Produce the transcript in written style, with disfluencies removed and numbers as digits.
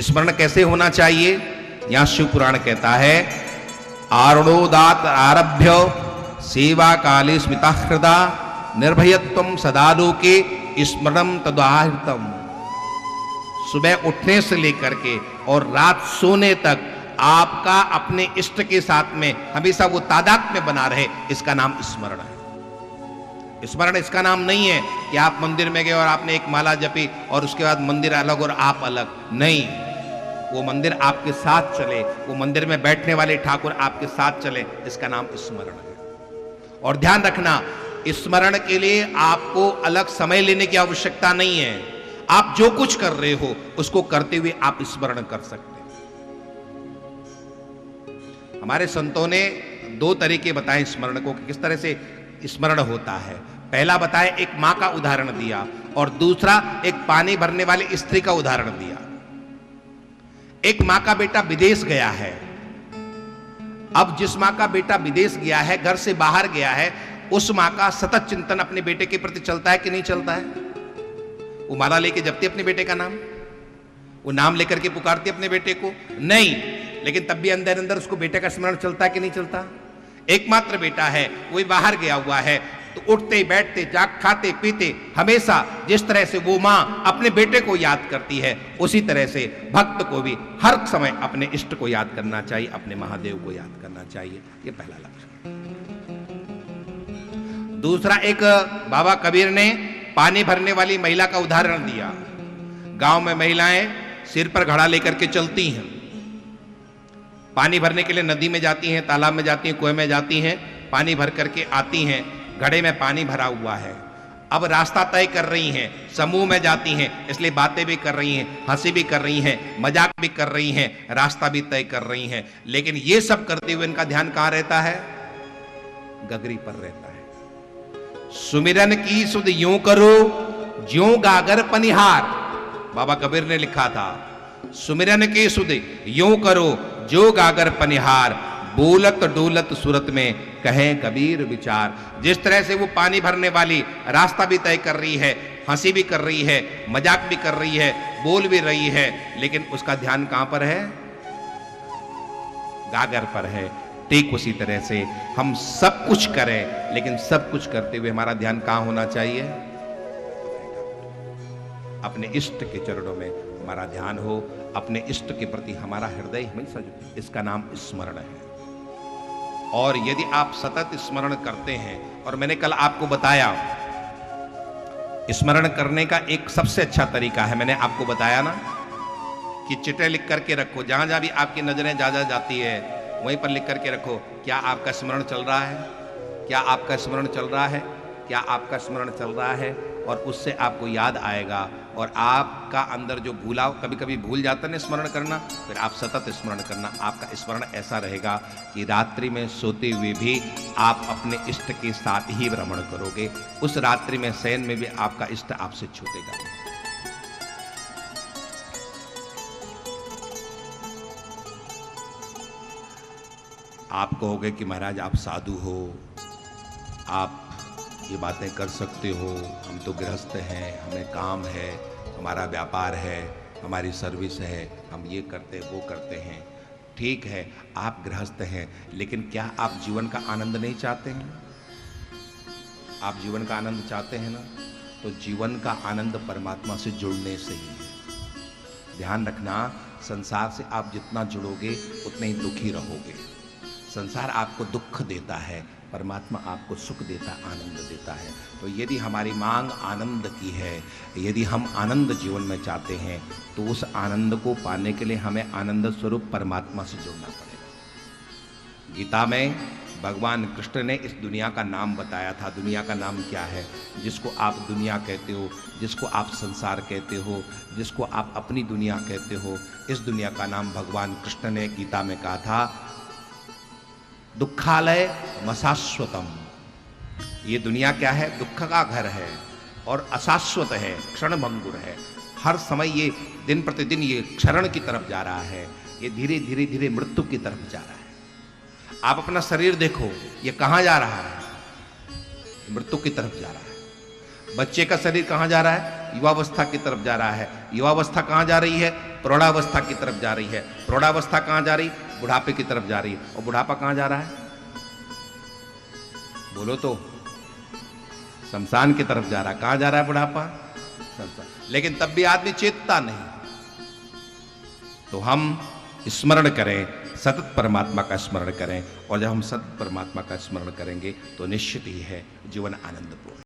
स्मरण कैसे होना चाहिए? यहां शिव पुराण कहता है, आरणोदात आरभ्य सेवा काले स्मिता हृदा निर्भयत्वम सदालोके स्मरणम तदाहृतम। सुबह उठने से लेकर के और रात सोने तक आपका अपने इष्ट के साथ में हमेशा वो तादाद में बना रहे, इसका नाम स्मरण है। स्मरण इसका नाम नहीं है कि आप मंदिर में गए और आपने एक माला जपी और उसके बाद मंदिर अलग और आप अलग, नहीं। वो मंदिर आपके साथ चले, वो मंदिर में बैठने वाले ठाकुर आपके साथ चले, इसका नाम स्मरण है। और ध्यान रखना, स्मरण के लिए आपको अलग समय लेने की आवश्यकता नहीं है। आप जो कुछ कर रहे हो उसको करते हुए आप स्मरण कर सकते हैं। हमारे संतों ने दो तरीके बताए स्मरण को, किस तरह से स्मरण होता है। पहला बताया, एक मां का उदाहरण दिया, और दूसरा एक पानी भरने वाली स्त्री का उदाहरण दिया। एक मां का बेटा विदेश गया है। अब जिस मां का बेटा विदेश गया है, घर से बाहर गया है, उस मां का सतत चिंतन अपने बेटे के प्रति चलता है कि नहीं चलता है? वो माला लेके जपती अपने बेटे का नाम, वो नाम लेकर के पुकारती अपने बेटे को? नहीं। लेकिन तब भी अंदर अंदर उसको बेटे का स्मरण चलता है कि नहीं चलता? एकमात्र बेटा है, वही बाहर गया हुआ है, तो उठते बैठते जाग खाते पीते हमेशा जिस तरह से वो मां अपने बेटे को याद करती है, उसी तरह से भक्त को भी हर समय अपने इष्ट को याद करना चाहिए, अपने महादेव को याद करना चाहिए। ये पहला लक्ष्य। दूसरा, एक बाबा कबीर ने पानी भरने वाली महिला का उदाहरण दिया। गांव में महिलाएं सिर पर घड़ा लेकर के चलती हैं, पानी भरने के लिए नदी में जाती हैं, तालाब में जाती हैं, कुएं में जाती हैं, पानी भर करके आती हैं, घड़े में पानी भरा हुआ है। अब रास्ता तय कर रही हैं, समूह में जाती हैं, इसलिए बातें भी कर रही हैं, हंसी भी कर रही हैं, मजाक भी कर रही हैं, रास्ता भी तय कर रही हैं। लेकिन ये सब करते हुए इनका ध्यान कहां रहता है? गगरी पर रहता है। सुमिरन की सुध यूं करो ज्यों गागर पनिहार, बाबा कबीर ने लिखा था। सुमिरन की सुध यूं करो जो गागर पनिहार, बोलत डोलत सूरत में कहे कबीर विचार। जिस तरह से वो पानी भरने वाली रास्ता भी तय कर रही है, हंसी भी कर रही है, मजाक भी कर रही है, बोल भी रही है, लेकिन उसका ध्यान कहां पर है? गागर पर है। ठीक उसी तरह से हम सब कुछ करें, लेकिन सब कुछ करते हुए हमारा ध्यान कहां होना चाहिए? अपने इष्ट के चरणों में हमारा ध्यान हो, अपने इष्ट के प्रति हमारा हृदय हमेशा जुड़े, इसका नाम स्मरण है। और यदि आप सतत स्मरण करते हैं, और मैंने कल आपको बताया स्मरण करने का एक सबसे अच्छा तरीका है, मैंने आपको बताया ना कि चिट्ठे लिख करके रखो, जहां जहां भी आपकी नजरें जा जाती है वहीं पर लिख करके रखो, क्या आपका स्मरण चल रहा है? क्या आपका स्मरण चल रहा है? क्या आपका स्मरण चल रहा है? और उससे आपको याद आएगा, और आपका अंदर जो भूला, कभी कभी भूल जाता है स्मरण करना, फिर आप सतत स्मरण करना। आपका स्मरण ऐसा रहेगा कि रात्रि में सोते हुए भी आप अपने इष्ट के साथ ही भ्रमण करोगे। उस रात्रि में शयन में भी आपका इष्ट आपसे छूटेगा। आप कहोगे कि महाराज आप साधु हो, आप ये बातें कर सकते हो, हम तो गृहस्थ हैं, हमें काम है, हमारा व्यापार है, हमारी सर्विस है, हम ये करते वो करते हैं। ठीक है, आप गृहस्थ हैं, लेकिन क्या आप जीवन का आनंद नहीं चाहते हैं? आप जीवन का आनंद चाहते हैं ना, तो जीवन का आनंद परमात्मा से जुड़ने से ही है। ध्यान रखना, संसार से आप जितना जुड़ोगे उतने ही दुखी रहोगे। संसार आपको दुख देता है, परमात्मा आपको सुख देता, आनंद देता है। तो यदि हमारी मांग आनंद की है, यदि हम आनंद जीवन में चाहते हैं, तो उस आनंद को पाने के लिए हमें आनंद स्वरूप परमात्मा से जुड़ना पड़ेगा। गीता में भगवान कृष्ण ने इस दुनिया का नाम बताया था। दुनिया का नाम क्या है? जिसको आप दुनिया कहते हो, जिसको आप संसार कहते हो, जिसको आप अपनी दुनिया कहते हो, इस दुनिया का नाम भगवान कृष्ण ने गीता में कहा था दुखालय मशाश्वतम। ये दुनिया क्या है? दुख का घर है और अशाश्वत है, क्षणभंगुर है। हर समय ये दिन प्रतिदिन ये क्षरण की तरफ जा रहा है, ये धीरे धीरे धीरे मृत्यु की तरफ जा रहा है। आप अपना शरीर देखो, ये कहां जा रहा है? मृत्यु की तरफ जा रहा है। बच्चे का शरीर कहाँ जा रहा है? युवावस्था की तरफ जा रहा है। युवावस्था कहाँ जा रही है? प्रौढ़ावस्था की तरफ जा रही है। प्रौढ़ावस्था कहाँ जा रही? बुढ़ापे की तरफ जा रही है। और बुढ़ापा कहाँ जा रहा है? बोलो तो। शमशान की तरफ जा रहा है। कहाँ जा रहा है बुढ़ापा? शमशान। लेकिन तब भी आदमी चेतता नहीं। तो हम स्मरण करें, सतत परमात्मा का स्मरण करें, और जब हम सतत परमात्मा का स्मरण करेंगे तो निश्चित ही है जीवन आनंदपूर्ण।